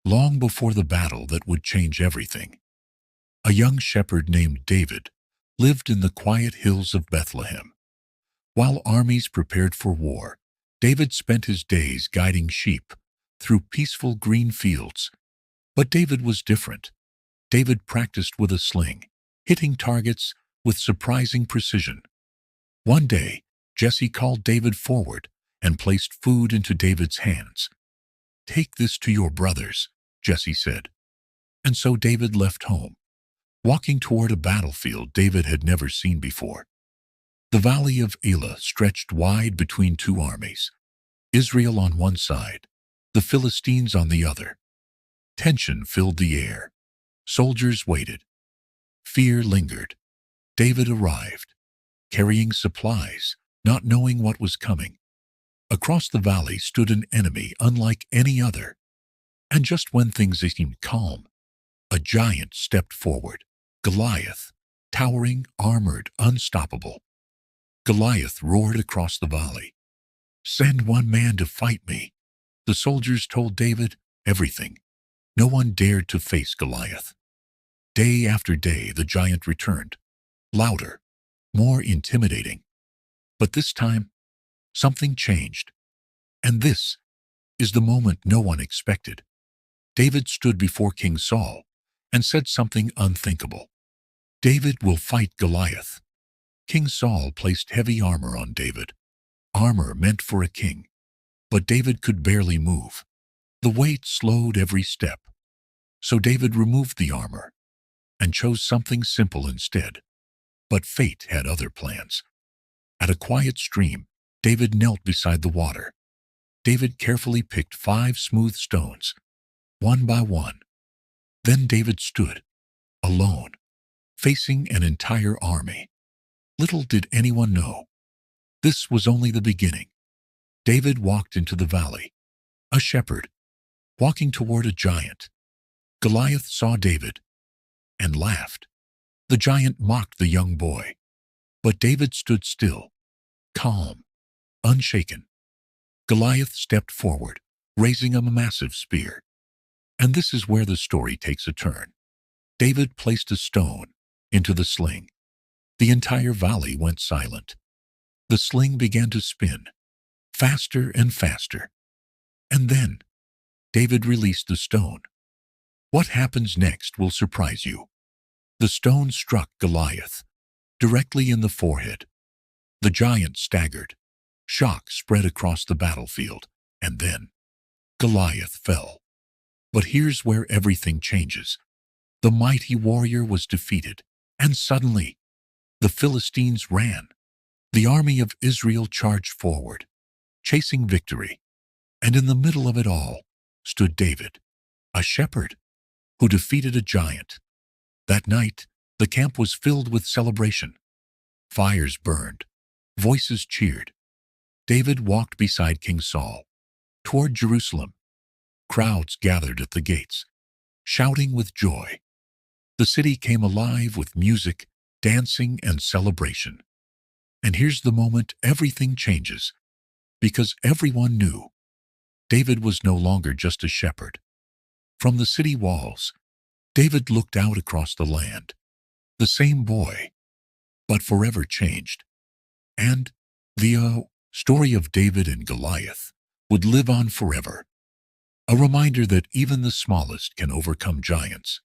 long before the battle that would change everything. A young shepherd named David lived in the quiet hills of Bethlehem. While armies prepared for war, David spent his days guiding sheep through peaceful green fields. But David was different. David practiced with a sling, hitting targets with surprising precision. One day, Jesse called David forward and placed food into David's hands. "Take this to your brothers," Jesse said. And so David left home, walking toward a battlefield David had never seen before. The valley of Elah stretched wide between two armies, Israel on one side, the Philistines on the other. Tension filled the air. Soldiers waited. Fear lingered. David arrived, carrying supplies, not knowing what was coming. Across the valley stood an enemy unlike any other. And just when things seemed calm, a giant stepped forward, Goliath, towering, armored, unstoppable. Goliath roared across the valley. "Send one man to fight me." The soldiers told David everything. No one dared to face Goliath. Day after day, the giant returned, louder, more intimidating. But this time, something changed. And this is the moment no one expected. David stood before King Saul and said something unthinkable. "David will fight Goliath." King Saul placed heavy armor on David, armor meant for a king. But David could barely move. The weight slowed every step. So David removed the armor and chose something simple instead. But fate had other plans. At a quiet stream, David knelt beside the water. David carefully picked 5 smooth stones, one by one. Then David stood, alone, facing an entire army. Little did anyone know, this was only the beginning. David walked into the valley, a shepherd, walking toward a giant. Goliath saw David and laughed. The giant mocked the young boy. But David stood still, calm, unshaken. Goliath stepped forward, raising a massive spear. And this is where the story takes a turn. David placed a stone into the sling. The entire valley went silent. The sling began to spin, faster and faster. And then, David released the stone. What happens next will surprise you. The stone struck Goliath, directly in the forehead. The giant staggered. Shock spread across the battlefield, and then Goliath fell. But here's where everything changes. The mighty warrior was defeated, and suddenly, the Philistines ran. The army of Israel charged forward, chasing victory. And in the middle of it all stood David, a shepherd, who defeated a giant. That night, the camp was filled with celebration. Fires burned. Voices cheered. David walked beside King Saul, toward Jerusalem. Crowds gathered at the gates, shouting with joy. The city came alive with music, dancing, and celebration. And here's the moment everything changes, because everyone knew David was no longer just a shepherd. From the city walls, David looked out across the land, the same boy, but forever changed. And the story of David and Goliath would live on forever, a reminder that even the smallest can overcome giants.